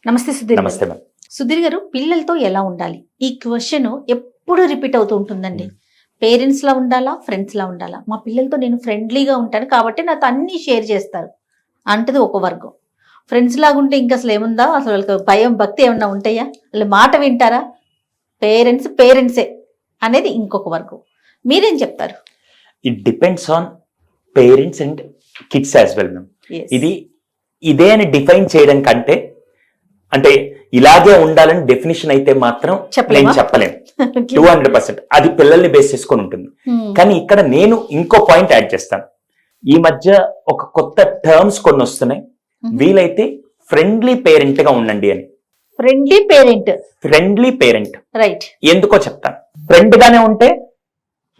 నమస్తే సుధీర్ నమస్తే గారు. సుధీర్ గారు, పిల్లలతో ఎలా ఉండాలి? ఈ క్వశ్చన్ ఎప్పుడు రిపీట్ అవుతూ ఉంటుందండి. పేరెంట్స్ లా ఉండాలా, ఫ్రెండ్స్ లా ఉండాలా? మా పిల్లలతో నేను ఫ్రెండ్లీగా ఉంటాను కాబట్టి నాతో అన్ని షేర్ చేస్తారు అంటది ఒక వర్గం. ఫ్రెండ్స్ లాగా ఉంటే ఇంకా అసలు ఏముందా? అసలు వాళ్ళకి భయం భక్తి ఏమన్నా ఉంటాయా? వాళ్ళు మాట వింటారా? పేరెంట్సే అనేది ఇంకొక వర్గం. మీరేం చెప్తారు? It depends on parents and kids as well ma'am. Yes. ఇదే అని డిఫైన్ చేయడం కంటే, అంటే ఇలాగే ఉండాలని డెఫినేషన్ అయితే మాత్రం చెప్పలేమా? నేను చెప్పలేను 200%. అది పిల్లల్ని బేస్ చేసుకొని ఉంటుంది. కానీ ఇక్కడ నేను ఇంకో పాయింట్ యాడ్ చేస్తాను. ఈ మధ్య ఒక కొత్త టర్మ్స్ కొన్ని వస్తున్నాయి. వీలైతే ఫ్రెండ్లీ పేరెంట్ గా ఉండండి అని. Friendly parent right. ఎందుకో చెప్తాను. ఫ్రెండ్ గానే ఉంటే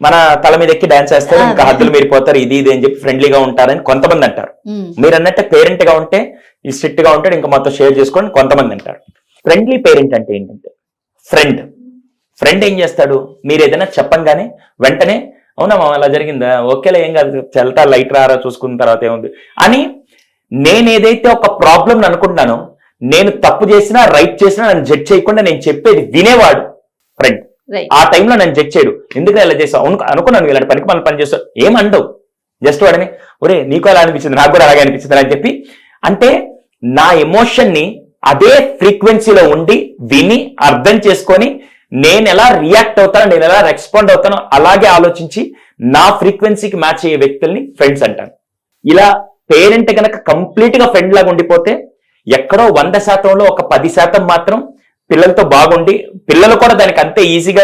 మన తల మీద ఎక్కి డాన్స్ చేస్తారు, ఇంకా హద్దులు మీరిపోతారు, ఇది అని చెప్పి ఫ్రెండ్లీగా ఉంటారని కొంతమంది అంటారు. మీరు అన్నట్టే పేరెంట్ గా ఉంటే ఈ స్ట్రిక్ట్ గా ఉంటాడు, ఇంకా మొత్తం షేర్ చేసుకోండి కొంతమంది అంటారు. ఫ్రెండ్లీ పేరెంట్ అంటే ఏంటంటే, ఫ్రెండ్ ఏం చేస్తాడు, మీరు ఏదైనా చెప్పంగానే వెంటనే అవునా మా అలా జరిగిందా, ఓకేలే ఏం కాదు, చెల్తా లైట్ రారా చూసుకున్న తర్వాత ఏముంది అని, నేను ఏదైతే ఒక ప్రాబ్లం అనుకుంటున్నానో, నేను తప్పు చేసినా రైట్ చేసినా నన్ను జడ్జ్ చేయకుండా నేను చెప్పేది వినేవాడు ఫ్రెండ్. ఆ టైంలో నన్ను జడ్జ్ చేయడు, ఎందుకంటే ఇలా చేస్తావు అనుకున్నాను, ఇలాంటి పనికి మనం పని చేస్తావు ఏమండవు, జస్ట్ వాడిని ఒరే నీకు అలా అనిపించింది నాకు కూడా అలాగే అనిపించింది అని చెప్పి, అంటే నా ఎమోషన్ ని అదే ఫ్రీక్వెన్సీలో ఉండి విని అర్థం చేసుకొని నేను ఎలా రియాక్ట్ అవుతానో, నేను ఎలా రెస్పాండ్ అవుతానో అలాగే ఆలోచించి నా ఫ్రీక్వెన్సీకి మ్యాచ్ అయ్యే వ్యక్తుల్ని ఫ్రెండ్స్ అంటాను. ఇలా పేరెంట్ కనుక కంప్లీట్ గా ఫ్రెండ్ లాగా ఉండిపోతే ఎక్కడో 100%లో ఒక 10% మాత్రం పిల్లలతో బాగుండి, పిల్లలు కూడా దానికి అంతే ఈజీగా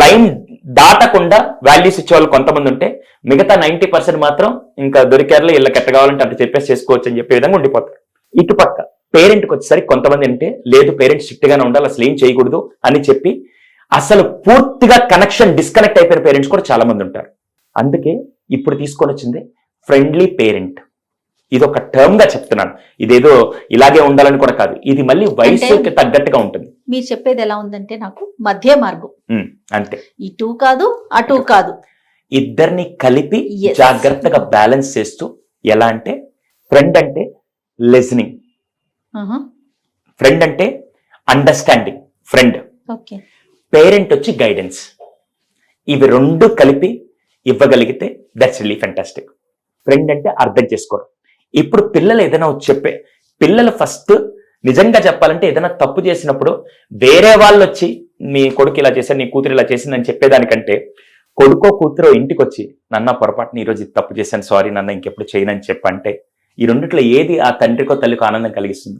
లైన్ దాటకుండా వాల్యూస్ ఇచ్చే వాళ్ళు కొంతమంది ఉంటే, మిగతా 90% మాత్రం ఇంకా దొరికారులో ఇళ్ళకి ఎట్ట కావాలంటే అట్లా చెప్పేసి చేసుకోవచ్చు అని చెప్పే విధంగా ఉండిపోతారు. ఇటుపక్క పేరెంట్కి వచ్చేసరికి కొంతమంది అంటే లేదు పేరెంట్స్ స్ట్రిక్ట్ గానే ఉండాలి, అసలు ఏం చేయకూడదు అని చెప్పి అసలు పూర్తిగా కనెక్షన్ డిస్కనెక్ట్ అయిపోయిన పేరెంట్స్ కూడా చాలా మంది ఉంటారు. అందుకే ఇప్పుడు తీసుకొని వచ్చింది ఫ్రెండ్లీ పేరెంట్. ఇది ఒక టర్మ్ గా చెప్తున్నాను, ఇదేదో ఇలాగే ఉండాలని కూడా కాదు, ఇది మళ్ళీ వయసుకి తగ్గట్టుగా ఉంటుంది. మీరు చెప్పేది ఎలా ఉందంటే నాకు మధ్య మార్గం, అంతే, ఇటు కాదు అటు కాదు, ఇద్దరిని కలిపి జాగ్రత్తగా బ్యాలెన్స్ చేస్తూ. ఎలా అంటే, ఫ్రెండ్ అంటే లిజనింగ్, ఫ్రెండ్ అంటే అండర్స్టాండింగ్, పేరెంట్ వచ్చి గైడెన్స్. ఇవి రెండు కలిపి ఇవ్వగలిగితే దట్స్ రియల్లీ ఫెంటాస్టిక్. ఫ్రెండ్ అంటే అర్థం చేసుకోవడం. ఇప్పుడు పిల్లలు ఏదైనా చెప్పే, పిల్లలు ఫస్ట్ నిజంగా చెప్పాలంటే ఏదైనా తప్పు చేసినప్పుడు వేరే వాళ్ళు వచ్చి నీ కొడుకు ఇలా చేశాడు, నీ కూతురు ఇలా చేసింది అని చెప్పేదానికంటే, కొడుకో కూతురో ఇంటికి వచ్చి నన్న పొరపాటుని ఈరోజు ఇది తప్పు చేశాను, సారీ నన్న ఇంకెప్పుడు చేయనని చెప్పంటే, ఈ రెండిట్లో ఏది ఆ తండ్రికో తల్లికో ఆనందం కలిగిస్తుంది?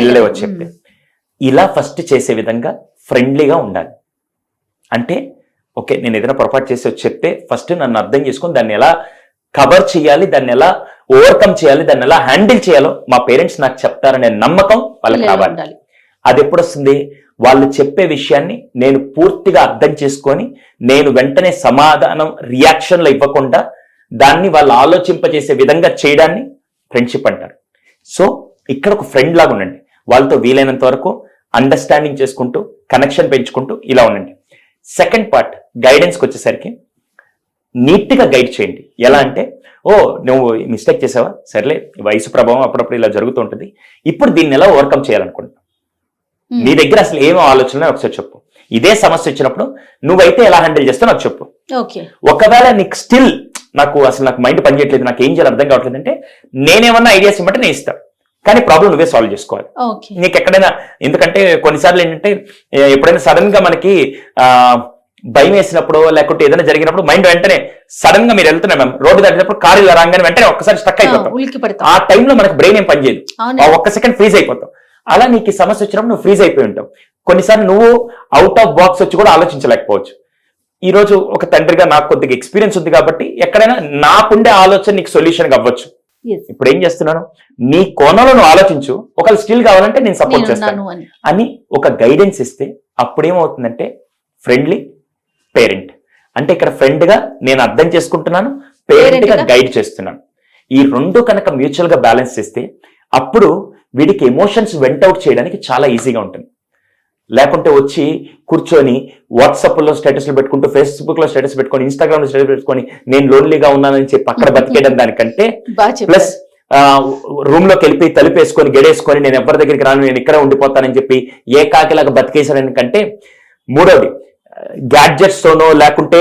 పిల్లలే వచ్చి చెప్తే. ఇలా ఫస్ట్ చేసే విధంగా ఫ్రెండ్లీగా ఉండాలి. అంటే ఓకే నేను ఏదైనా పొరపాటు చేసి వచ్చి చెప్తే ఫస్ట్ నన్ను అర్థం చేసుకొని దాన్ని ఎలా కవర్ చేయాలి, దాన్ని ఎలా ఓవర్కమ్ చేయాలి, దాన్ని ఎలా హ్యాండిల్ చేయాలో మా పేరెంట్స్ నాకు చెప్తారనే నమ్మకం వాళ్ళకి రావాలి. అది ఎప్పుడు వస్తుంది? వాళ్ళు చెప్పే విషయాన్ని నేను పూర్తిగా అర్థం చేసుకొని నేను వెంటనే సమాధానం రియాక్షన్లో ఇవ్వకుండా దాన్ని వాళ్ళు ఆలోచింపజేసే విధంగా చేయడాన్ని ఫ్రెండ్షిప్ అంటారు. సో ఇక్కడ ఒక ఫ్రెండ్ లాగా ఉండండి, వాళ్ళతో వీలైనంత వరకు అండర్స్టాండింగ్ చేసుకుంటూ కనెక్షన్ పెంచుకుంటూ ఇలా ఉండండి. సెకండ్ పార్ట్ గైడెన్స్కి వచ్చేసరికి నీట్గా గైడ్ చేయండి. ఎలా అంటే, ఓ నువ్వు మిస్టేక్ చేసావా, సర్లే వయసు ప్రభావం అప్పుడప్పుడు ఇలా జరుగుతూ ఉంటుంది, ఇప్పుడు దీన్ని ఎలా ఓవర్కమ్ చేయాలనుకుంటున్నా, నీ దగ్గర అసలు ఏమో ఆలోచన ఒకసారి చెప్పు, ఇదే సమస్య వచ్చినప్పుడు నువ్వైతే ఎలా హ్యాండిల్ చేస్తావు నాకు చెప్పు. ఒకవేళ నీకు స్టిల్ నాకు మైండ్ పనిచేయట్లేదు, నాకు ఏం చేయాలి అర్థం కావట్లేదు అంటే, నేనేమన్నా ఐడియాస్ ఇవ్వమంటే నేను ఇస్తాను, కానీ ప్రాబ్లం నువ్వే సాల్వ్ చేసుకోవాలి. నీకు ఎక్కడైనా, ఎందుకంటే కొన్నిసార్లు ఏంటంటే ఎప్పుడైనా సడన్ గా మనకి భయం వేసినప్పుడు లేకుంటే ఏదైనా జరిగినప్పుడు మైండ్ వెంటనే సడన్ గా మీరు వెళ్తున్నాం మ్యామ్ రోడ్డు దాటినప్పుడు కారు ఇలా రాగానే వెంటనే ఒక్కసారి స్టక్ అయిపోతాం. ఆ టైంలో మనకు బ్రెయిన్ ఏం పనిచేయదు, ఒక్క సెకండ్ ఫ్రీజ్ అయిపోతాం. అలా నీకు ఈ సమస్య వచ్చినప్పుడు నువ్వు ఫ్రీజ్ అయిపోయి ఉంటావు. కొన్నిసార్లు నువ్వు అవుట్ ఆఫ్ బాక్స్ వచ్చి కూడా ఆలోచించలేకపోవచ్చు. ఈ రోజు ఒక తండ్రిగా నాకు కొద్దిగా ఎక్స్పీరియన్స్ ఉంది కాబట్టి ఎక్కడైనా నాకుండే ఆలోచన నీకు సొల్యూషన్ అవ్వచ్చు. ఇప్పుడు ఏం చేస్తున్నాను, నీ కోణంలో నువ్వు ఆలోచించు, ఒకవేళ స్టిల్ కావాలంటే నేను సపోర్ట్ చేస్తాను అని ఒక గైడెన్స్ ఇస్తే అప్పుడు ఏమవుతుందంటే ఫ్రెండ్లీ పేరెంట్. అంటే ఇక్కడ ఫ్రెండ్ గా నేను అర్థం చేసుకుంటున్నాను, పేరెంట్ గా గైడ్ చేస్తున్నాను. ఈ రెండు కనుక మ్యూచువల్ గా బ్యాలెన్స్ చేస్తే అప్పుడు వీడికి ఎమోషన్స్ వెంట్ అవుట్ చేయడానికి చాలా ఈజీగా ఉంటుంది. లేకుంటే వచ్చి కూర్చొని వాట్సాప్లో స్టేటస్లు పెట్టుకుంటూ, ఫేస్బుక్ లో స్టేటస్ పెట్టుకొని, ఇన్స్టాగ్రామ్ లో స్టేటస్ పెట్టుకొని నేను లోన్లీగా ఉన్నానని చెప్పి అక్కడ బతికేయడం దానికంటే, ప్లస్ రూమ్ లోకి వెళ్ళి తలుపేసుకొని గెడేసుకొని నేను ఎవరి దగ్గరికి రాను, నేను ఇక్కడే ఉండిపోతానని చెప్పి ఏకాకిలాగా బతికేసాడని కంటే, మూడోది గ్యాడ్జెట్స్ తోనో లేకుంటే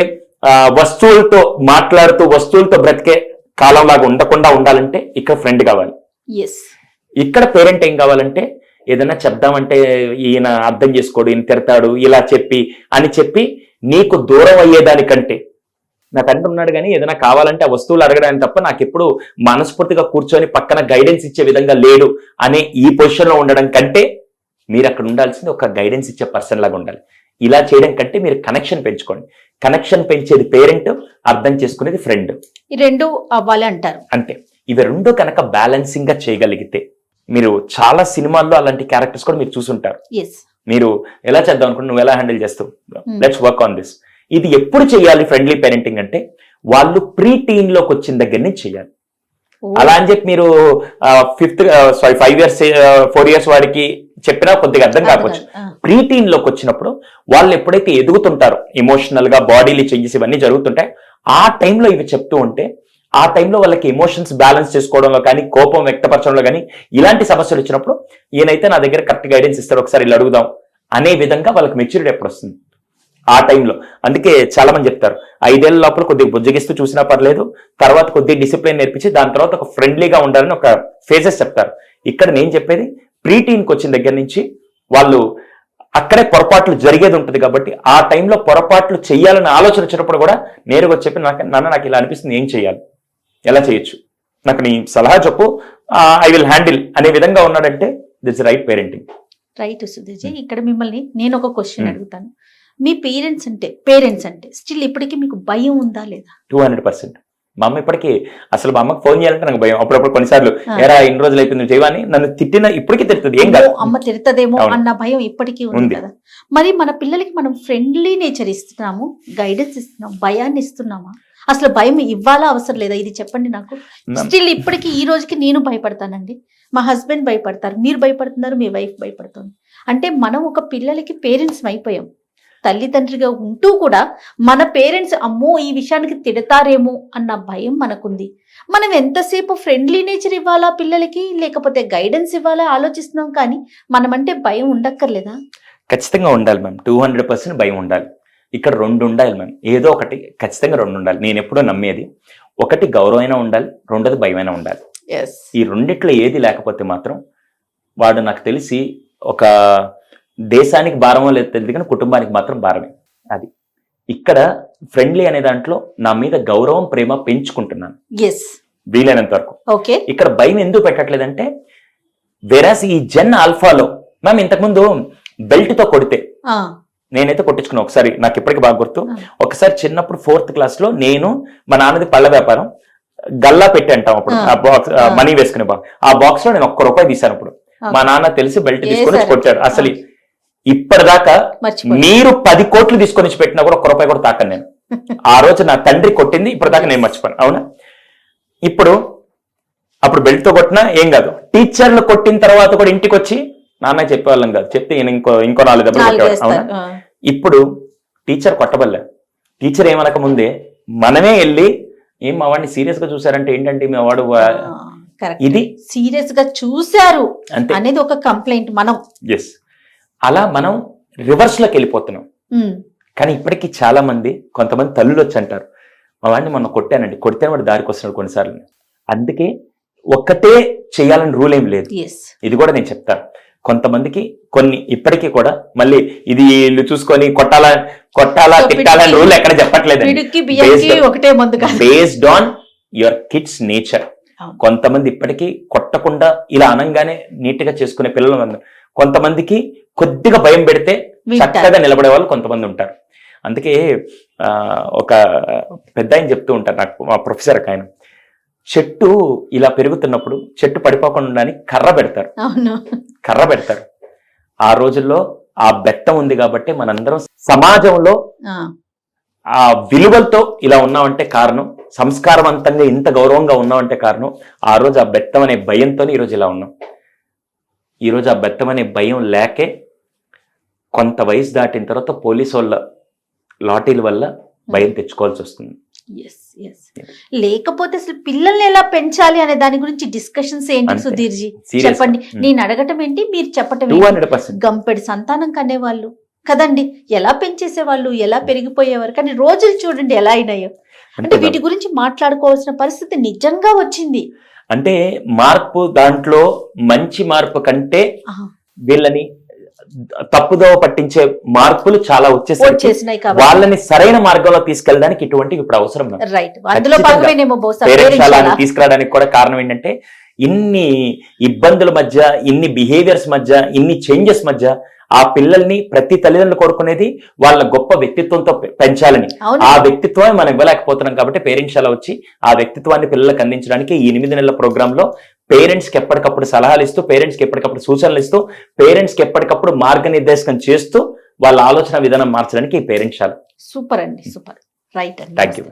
వస్తువులతో మాట్లాడుతూ వస్తువులతో బ్రతికే కాలం లాగా ఉండకుండా ఉండాలంటే ఇక్కడ ఫ్రెండ్ కావాలి. ఇక్కడ పేరెంట్ ఏం కావాలంటే ఏదైనా చెప్దామంటే ఈయన అర్థం చేసుకోడు, ఈయన తిడతాడు ఇలా చెప్పి నీకు దూరం అయ్యేదానికంటే, నా తండ్రి ఉన్నాడు కానీ ఏదైనా కావాలంటే ఆ వస్తువులు అడగడానికి తప్ప నాకు ఎప్పుడు మనస్ఫూర్తిగా కూర్చొని పక్కన గైడెన్స్ ఇచ్చే విధంగా లేడు అనే ఈ పొజిషన్ లో ఉండడం కంటే మీరు అక్కడ ఉండాల్సింది ఒక గైడెన్స్ ఇచ్చే పర్సన్ లాగా ఉండాలి. ఇలా చేయడం కంటే మీరు కనెక్షన్ పెంచుకోండి. కనెక్షన్ పెంచేది పేరెంట్, అర్థం చేసుకునేది ఫ్రెండ్. ఈ రెండు అవ్వాలి అంటారు. అంతే. ఇవి రెండు కనుక బ్యాలెన్సింగ్ గా చేయగలిగితే, మీరు చాలా సినిమాల్లో అలాంటి క్యారెక్టర్స్ కూడా మీరు చూసుంటారు. మీరు ఎలా చేద్దాం అనుకుంటే నువ్వు ఎలా హ్యాండిల్ చేస్తావు, లెట్స్ వర్క్ ఆన్ దిస్. ఇది ఎప్పుడు చేయాలి ఫ్రెండ్లీ పేరెంటింగ్ అంటే, వాళ్ళు ప్రీ టీన్ లోకి వచ్చిన దగ్గర నుంచి చేయాలి. అలా అని చెప్పి మీరు 5 years 4 years వాడికి చెప్పినా కొద్దిగా అర్థం కాకపోవచ్చు. ప్రీ టీన్ లోకి వచ్చినప్పుడు వాళ్ళు ఎప్పుడైతే ఎదుగుతుంటారో ఎమోషనల్ గా, బాడీలు చేంజెస్ ఇవన్నీ జరుగుతుంటాయి, ఆ టైంలో ఇవి చెప్తూ ఉంటే ఆ టైంలో వాళ్ళకి ఎమోషన్స్ బ్యాలెన్స్ చేసుకోవడంలో కానీ, కోపం వ్యక్తపరచడంలో కానీ ఇలాంటి సమస్యలు వచ్చినప్పుడు ఈయనైతే నా దగ్గర కరెక్ట్ గైడెన్స్ ఇస్తాడు, ఒకసారి ఇలా అడుగుదాం అనే విధంగా వాళ్ళకి మెచ్యూరిటీ ఎప్పుడు వస్తుంది ఆ టైంలో. అందుకే చాలా మంది చెప్తారు 5 ఏళ్ల లోపల కొద్దిగా బుజ్జగిస్తూ చూసినా పర్లేదు, తర్వాత కొద్దిగా డిసిప్లిన్ నేర్పించి దాని తర్వాత ఒక ఫ్రెండ్లీగా ఉండాలని ఒక ఫేజెస్ చెప్తారు. ఇక్కడ నేను చెప్పేది ప్రీ టీన్కి వచ్చిన దగ్గర నుంచి వాళ్ళు అక్కడే పొరపాట్లు జరిగేది ఉంటుంది కాబట్టి ఆ టైంలో పొరపాట్లు చేయాలని ఆలోచన వచ్చినప్పుడు కూడా నేరుగా చెప్పి నాకు ఇలా అనిపిస్తుంది, ఏం చేయాలి, ఎలా చేయొచ్చు, నాకు నీ సలహా చెప్పు, ఐ విల్ హ్యాండిల్ అనే విధంగా ఉన్నాడంటే దిస్ రైట్ పేరెంటింగ్. రైట్ సుధీర్జీ. ఇక్కడ మిమ్మల్ని నేను ఒక క్వశ్చన్ అడుగుతాను. మీ పేరెంట్స్ అంటే స్టిల్ ఇప్పటికీ మీకు భయం ఉందా లేదా? 200%. మా అమ్మ ఇప్పటికీ అసలు మా అమ్మకి ఫోన్ చేయాలంటే నాకు భయం. అప్పుడప్పుడు కొన్నిసార్లు ఎరా ఇన్ని రోజులు అయిపోయింది చేయవని నన్ను తిట్టిన ఇప్పటికీ తిడుతుంది. ఏం కాదు, అమ్మ తిడతదేమో అన్న భయం ఇప్పటికీ ఉంది కదా. మరి మన పిల్లలకి మనం ఫ్రెండ్లీ నేచర్ ఇస్తున్నాము, గైడెన్స్ ఇస్తున్నాం, భయాన్ని ఇస్తున్నామా? అసలు భయం ఇవ్వాలా అవసరం లేదా? ఇది చెప్పండి నాకు. స్టిల్ ఇప్పటికీ ఈ రోజుకి నేను భయపడతానండి, మా హస్బెండ్ భయపడతారు, మీరు భయపడుతున్నారు, మీ వైఫ్ భయపడుతుంది. అంటే మనం ఒక పిల్లలకి పేరెంట్స్ అయిపోయాం, తల్లిదండ్రిగా ఉంటూ కూడా మన పేరెంట్స్ అమ్మో ఈ విషయానికి తిడతారేమో అన్న భయం మనకుంది. మనం ఎంతసేపు ఫ్రెండ్లీ నేచర్ ఇవ్వాలా పిల్లలకి, లేకపోతే గైడెన్స్ ఇవ్వాలా ఆలోచిస్తున్నాం, కానీ మనమంటే భయం ఉండక్కర్లేదా? ఖచ్చితంగా ఉండాలి మ్యామ్, 200% భయం ఉండాలి. ఇక్కడ 2 ఉండాలి మ్యామ్, ఏదో ఒకటి ఖచ్చితంగా 2 ఉండాలి. నేను ఎప్పుడూ నమ్మేది, ఒకటి గౌరవమైనా ఉండాలి, రెండోది భయమైనా ఉండాలి. ఈ రెండిట్లో ఏది లేకపోతే మాత్రం వాడు నాకు తెలిసి ఒక దేశానికి భారమో లేదు తెలియదు కానీ కుటుంబానికి మాత్రం భారమే. అది ఇక్కడ ఫ్రెండ్లీ అనే దాంట్లో నా మీద గౌరవం, ప్రేమ పెంచుకుంటున్నాను వీలైనంత వరకు. ఇక్కడ భయం ఎందుకు పెట్టట్లేదంటే, వెరాస్ ఈ జెన్ ఆల్ఫాలో మ్యామ్ ఇంతకుముందు బెల్ట్ తో కొడితే నేనైతే కొట్టించుకున్నా ఒకసారి, నాకు ఇప్పటికీ బాగా గుర్తు. ఒకసారి చిన్నప్పుడు 4th క్లాస్ లో నేను మా నాన్నది పళ్ళ వ్యాపారం, గల్లా పెట్టి అంటాం అప్పుడు, ఆ బాక్స్ మనీ వేసుకునే బాక్స్, ఆ బాక్స్ లో నేను ₹1 తీసాను. అప్పుడు మా నాన్న తెలిసి బెల్ట్ తీసుకొని కొట్టాడు. అసలు ఇప్పటిదాకా మీరు 10 కోట్లు తీసుకొని పెట్టినా కూడా ₹1 కూడా తాకను నేను. ఆ రోజు నా తండ్రి కొట్టింది ఇప్పటిదాకా నేను మర్చిపోను. అవునా? అప్పుడు బెల్ట్ తో కొట్టినా ఏం కాదు. టీచర్లు కొట్టిన తర్వాత కూడా ఇంటికి వచ్చి నాన్న చెప్పేవాళ్ళం కాదు, చెప్తే ఇంకో 4 దెబ్బలు కొట్టేవాడు. అవునా? ఇప్పుడు టీచర్ కొట్టబల్లే, టీచర్ ఏమనక ముందే మనమే వెళ్ళి ఏం మా వాడిని సీరియస్ గా చూసారంటే ఏంటంటే మీ వాడు ఇది సీరియస్ గా చూసారు అనేది ఒక కంప్లైంట్. మనం అలా మనం రివర్స్ లోకి వెళ్ళిపోతున్నాం. కానీ ఇప్పటికీ చాలా మంది, కొంతమంది తల్లులు వచ్చి అంటారు మా వాడిని మొన్న కొట్టానండి, కొడితే వాడు దారికి వస్తున్నాడు కొన్నిసార్లు. అందుకే ఒక్కటే చేయాలని రూల్ ఏం లేదు. ఇది కూడా నేను చెప్తాను. కొంతమందికి కొన్ని ఇప్పటికీ కూడా మళ్ళీ ఇది వీళ్ళు చూసుకొని కొట్టాలా తిట్టాలని రూల్ ఎక్కడ చెప్పట్లేదండి. Based on your kids nature. కొంతమంది ఇప్పటికీ కొట్టకుండా ఇలా అనంగానే నీట్ గా చేసుకునే పిల్లలు ఉన్నారు. కొంతమందికి కొద్దిగా భయం పెడితే చక్కగా నిలబడే వాళ్ళు కొంతమంది ఉంటారు. అందుకే ఒక పెద్ద ఆయన చెప్తూ ఉంటారు నాకు, మా ప్రొఫెసర్ ఆయన, చెట్టు ఇలా పెరుగుతున్నప్పుడు చెట్టు పడిపోకుండా కర్ర పెడతారు. ఆ రోజుల్లో ఆ బెత్తం ఉంది కాబట్టి మనందరం సమాజంలో ఆ విలువలతో ఇలా ఉన్నామంటే కారణం, సంస్కారవంతంగా ఇంత గౌరవంగా ఉన్నామంటే కారణం ఆ రోజు ఆ బెత్తం అనే భయంతో ఈరోజు ఇలా ఉన్నాం. ఈరోజు ఆ బెత్తం అనే భయం లేకే కొంత వయసు దాటిన తర్వాత పోలీసు వాళ్ళ లాఠీల వల్ల భయం తెచ్చుకోవాల్సి వస్తుంది. yes. లేకపోతే అసలు పిల్లల్ని ఎలా పెంచాలి అనే దాని గురించి డిస్కషన్స్ ఏంటి అంతే. సుధీర్జీ? Serious చెప్పండి. గా. నేను అడగటం ఏంటి, మీరు చెప్పటం ఏంటి? 200%. గంపెడి సంతానం కనేవాళ్ళు కదండి, ఎలా పెంచేసేవాళ్ళు, ఎలా పెరిగిపోయేవారు, కానీ రోజులు చూడండి ఎలా అయినాయో. అంటే వీటి గురించి మాట్లాడుకోవాల్సిన పరిస్థితి నిజంగా వచ్చింది. అంటే మార్పు దాంట్లో మంచి మార్పు కంటే ఆహా. వీళ్ళని తప్పుదోవ పట్టించే మార్పులు చాలా వచ్చేసరికి వచ్చేసినాయి కాబట్టి వాళ్ళని సరైన మార్గంలో తీసుకెళ్ళడానికి ఇటువంటివి ఇప్పుడు అవసరం నాకు. రైట్, అందులో ఖచ్చితంగా. భాగమేనేమో బహుశా పేరెంట్స్ పేరెంట్స్ అలాని తీసుకురావడానికి కూడా కారణం ఏంటంటే ఇన్ని ఇబ్బందుల మధ్య, ఇన్ని బిహేవియర్స్ మధ్య, ఇన్ని చేంజెస్ మధ్య ఆ పిల్లల్ని ప్రతి తల్లిదండ్రులు కోరుకునేది వాళ్ళ గొప్ప వ్యక్తిత్వంతో పెంచాలని. అవును. ఆ వ్యక్తిత్వమే మనం ఇవ్వలేకపోతున్నాం కాబట్టి పేరెంట్స్ అలా వచ్చి ఆ వ్యక్తిత్వాన్ని పిల్లలకు అందించడానికి ఈ 8 నెలల ప్రోగ్రామ్ లో పేరెంట్స్ కి ఎప్పటికప్పుడు సలహాలు ఇస్తూ, పేరెంట్స్ కి ఎప్పటికప్పుడు సూచనలు ఇస్తూ, పేరెంట్స్ కి ఎప్పటికప్పుడు మార్గనిర్దేశకం చేస్తూ వాళ్ళ ఆలోచన విధానం మార్చడానికి ఈ పేరెంట్స్ చాలా. సూపర్ అండి, సూపర్. రైట్ అండి. Thank you.